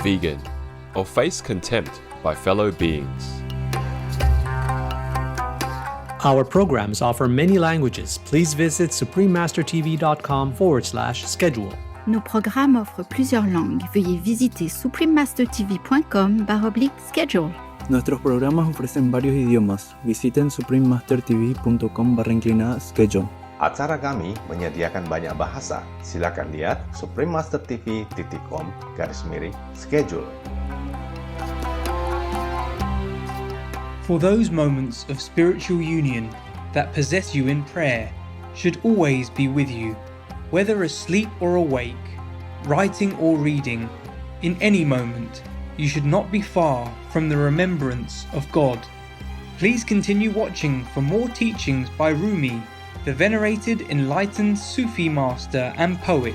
Vegan, or face contempt by fellow beings. Our programs offer many languages. Please visit suprememastertv.com/schedule. Nos programmes offrent plusieurs langues. Veuillez visiter suprememastertv.com/schedule. Nuestros programas ofrecen varios idiomas. Visiten suprememastertv.com/schedule. Acara kami menyediakan banyak bahasa. Silakan lihat suprememastertv.com/schedule. For those moments of spiritual union that possess you in prayer should always be with you, whether asleep or awake, writing or reading. In any moment, you should not be far from the remembrance of God. Please continue watching for more teachings by Rumi, the venerated enlightened Sufi master and poet.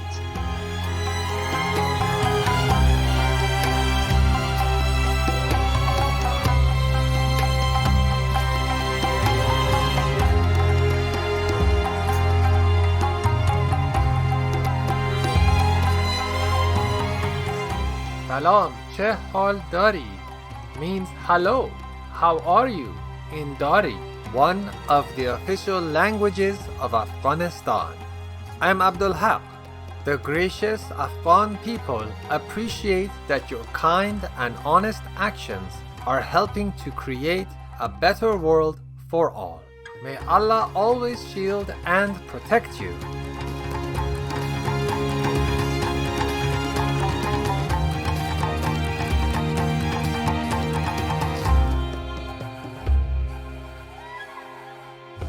Salam, che hal dari means hello, how are you in Dari, one of the official languages of Afghanistan. I am Abdul Haq. The gracious Afghan people appreciate that your kind and honest actions are helping to create a better world for all. May Allah always shield and protect you.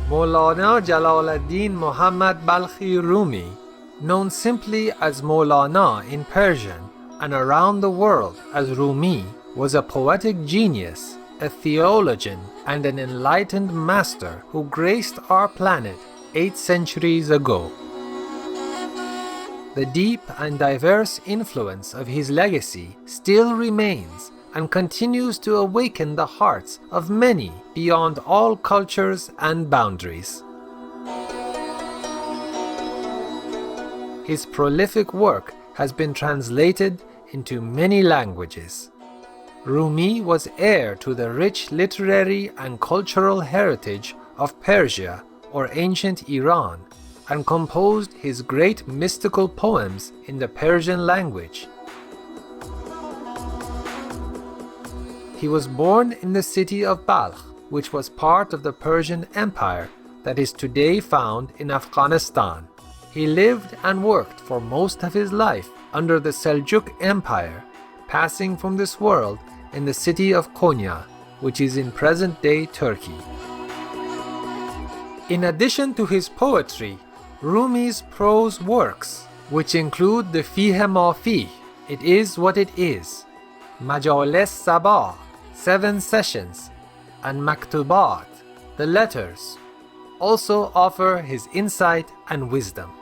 Maulana Jalaluddin Muhammad Balkhi Rumi, known simply as Maulana in Persian and around the world as Rumi, was a poetic genius, a theologian, and an enlightened master who graced our planet 8 centuries ago. The deep and diverse influence of his legacy still remains and continues to awaken the hearts of many beyond all cultures and boundaries. His prolific work has been translated into many languages. Rumi was heir to the rich literary and cultural heritage of Persia or ancient Iran and composed his great mystical poems in the Persian language. He was born in the city of Balkh, which was part of the Persian Empire that is today found in Afghanistan. He lived and worked for most of his life under the Seljuk Empire, passing from this world in the city of Konya, which is in present-day Turkey. In addition to his poetry, Rumi's prose works, which include the Fihi, It Is What It Is, Majalis Sabah, 7 Sessions, and Maktubat, the Letters, also offer his insight and wisdom.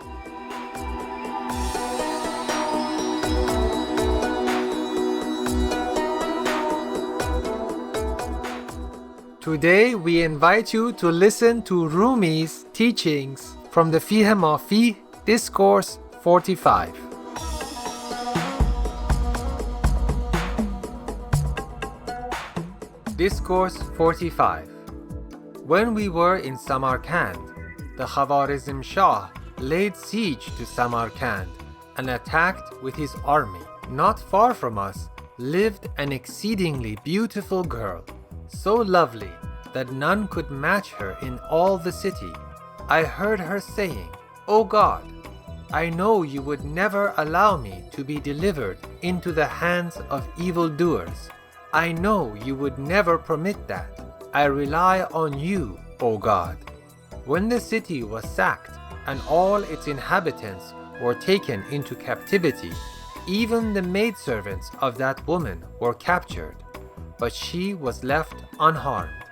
Today we invite you to listen to Rumi's teachings from the Fihi, Discourse 45. Discourse 45. When we were in Samarkand, the Khawarizm Shah laid siege to Samarkand and attacked with his army. Not far from us lived an exceedingly beautiful girl, so lovely that none could match her in all the city. I heard her saying, "O God, I know you would never allow me to be delivered into the hands of evildoers. I know you would never permit that. I rely on you, O God." When the city was sacked and all its inhabitants were taken into captivity, even the maidservants of that woman were captured, but she was left unharmed.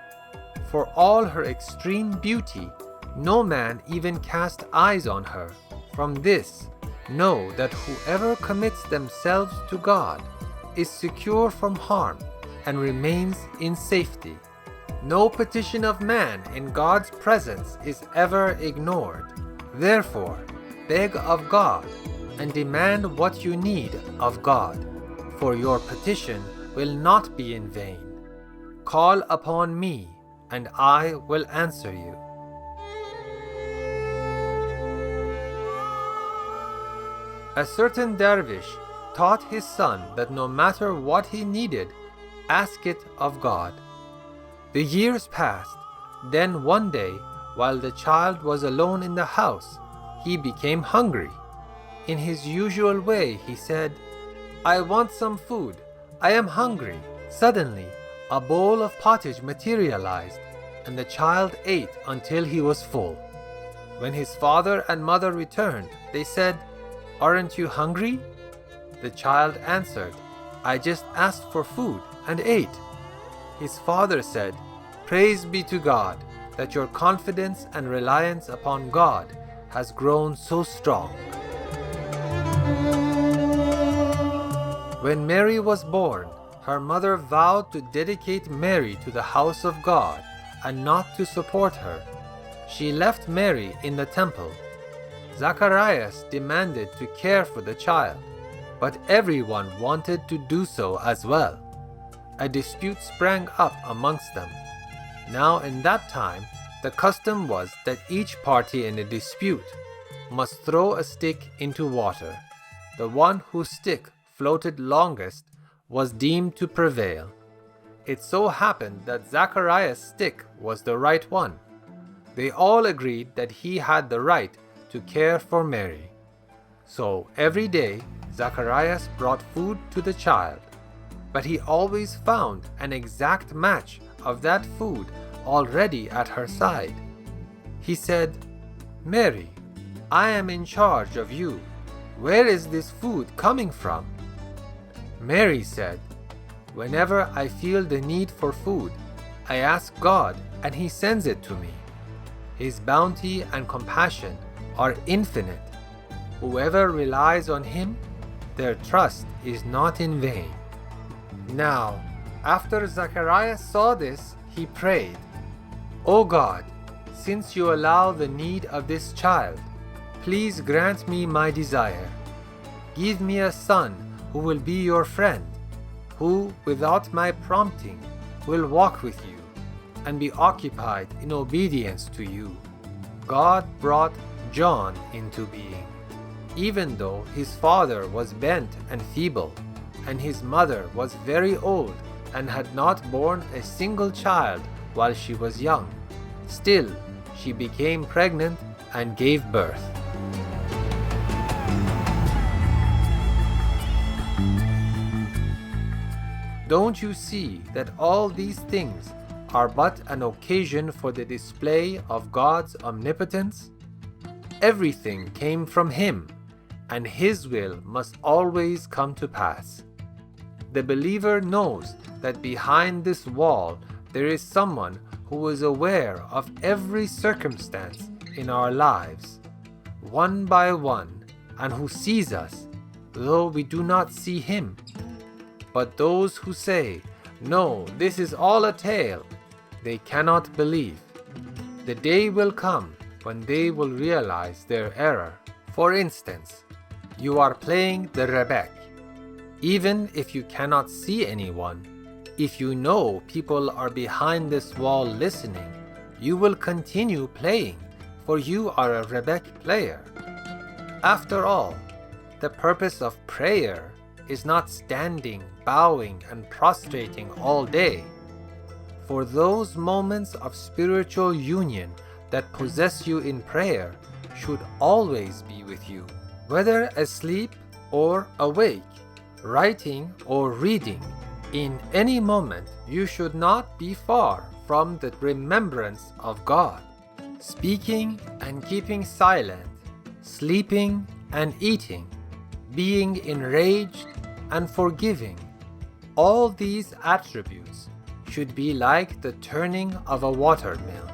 For all her extreme beauty, no man even cast eyes on her. From this, know that whoever commits themselves to God is secure from harm and remains in safety. No petition of man in God's presence is ever ignored. Therefore, beg of God and demand what you need of God, for your petition will not be in vain. Call upon me, and I will answer you. A certain dervish taught his son that no matter what he needed, ask it of God. The years passed. Then one day, while the child was alone in the house, he became hungry. In his usual way, he said, "I want some food. I am hungry." Suddenly, a bowl of pottage materialized, and the child ate until he was full. When his father and mother returned, they said, "Aren't you hungry?" The child answered, "I just asked for food and ate." His father said, "Praise be to God that your confidence and reliance upon God has grown so strong." When Mary was born, her mother vowed to dedicate Mary to the house of God and not to support her. She left Mary in the temple. Zacharias demanded to care for the child, but everyone wanted to do so as well. A dispute sprang up amongst them. Now in that time, the custom was that each party in a dispute must throw a stick into water. The one whose stick floated longest was deemed to prevail. It so happened that Zacharias' stick was the right one. They all agreed that he had the right to care for Mary. So every day, Zacharias brought food to the child, but he always found an exact match of that food already at her side. He said, "Mary, I am in charge of you. Where is this food coming from?" Mary said, "Whenever I feel the need for food, I ask God and He sends it to me. His bounty and compassion are infinite. Whoever relies on Him, their trust is not in vain." Now, after Zacharias saw this, he prayed, "O God, since you allow the need of this child, please grant me my desire. Give me a son who will be your friend, who, without my prompting, will walk with you and be occupied in obedience to you." God brought John into being. Even though his father was bent and feeble, and his mother was very old and had not borne a single child while she was young, still she became pregnant and gave birth. Don't you see that all these things are but an occasion for the display of God's omnipotence? Everything came from Him, and His will must always come to pass. The believer knows that behind this wall there is someone who is aware of every circumstance in our lives, one by one, and who sees us, though we do not see Him. But those who say, "No, this is all a tale," they cannot believe. The day will come when they will realize their error. For instance, you are playing the rebek. Even if you cannot see anyone, if you know people are behind this wall listening, you will continue playing, for you are a rebek player. After all, the purpose of prayer is not standing, bowing, and prostrating all day. For those moments of spiritual union that possess you in prayer should always be with you, whether asleep or awake, writing or reading. In any moment, you should not be far from the remembrance of God. Speaking and keeping silent, sleeping and eating, being enraged and forgiving, all these attributes should be like the turning of a water mill.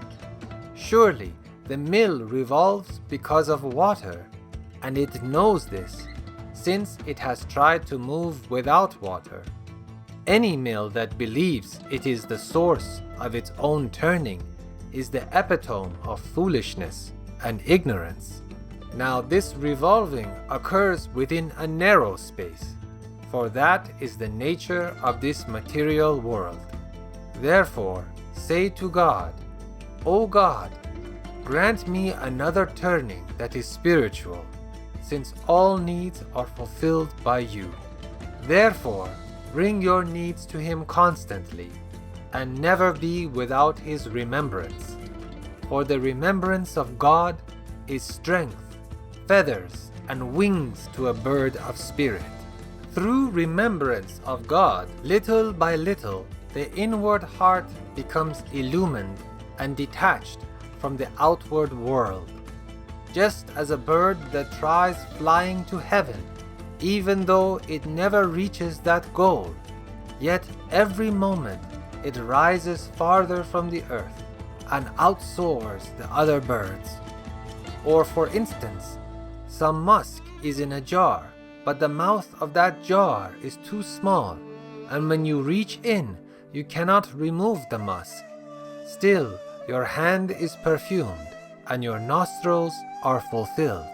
Surely the mill revolves because of water, and it knows this, since it has tried to move without water. Any mill that believes it is the source of its own turning is the epitome of foolishness and ignorance. Now this revolving occurs within a narrow space, for that is the nature of this material world. Therefore, say to God, O God, grant me another turning that is spiritual, since all needs are fulfilled by you. Therefore, bring your needs to Him constantly, and never be without His remembrance. For the remembrance of God is strength, feathers, and wings to a bird of spirit. Through remembrance of God, little by little, the inward heart becomes illumined and detached from the outward world. Just as a bird that tries flying to heaven, even though it never reaches that goal, yet every moment it rises farther from the earth and outsoars the other birds. Or for instance, some musk is in a jar, but the mouth of that jar is too small, and when you reach in, you cannot remove the musk. Still, your hand is perfumed, and your nostrils are fulfilled.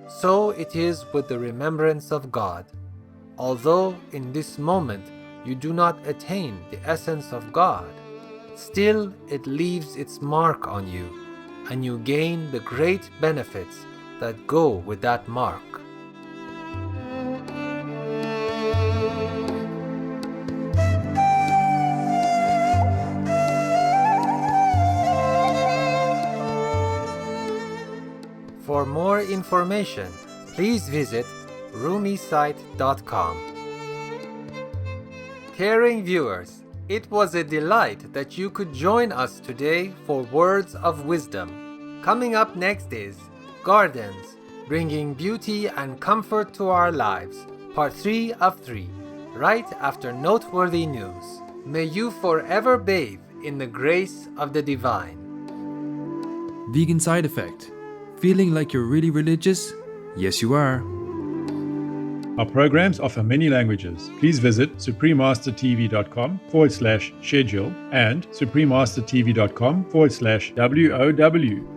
So it is with the remembrance of God. Although in this moment you do not attain the essence of God, still it leaves its mark on you, and you gain the great benefits that go with that mark. For more information, please visit rumisite.com. Caring viewers, it was a delight that you could join us today for Words of Wisdom. Coming up next is Gardens, Bringing Beauty and Comfort to Our Lives, Part 3 of 3, right after Noteworthy News. May you forever bathe in the grace of the divine. Vegan side effect. Feeling like you're really religious? Yes, you are. Our programs offer many languages. Please visit suprememastertv.com/schedule and suprememastertv.com/WOW.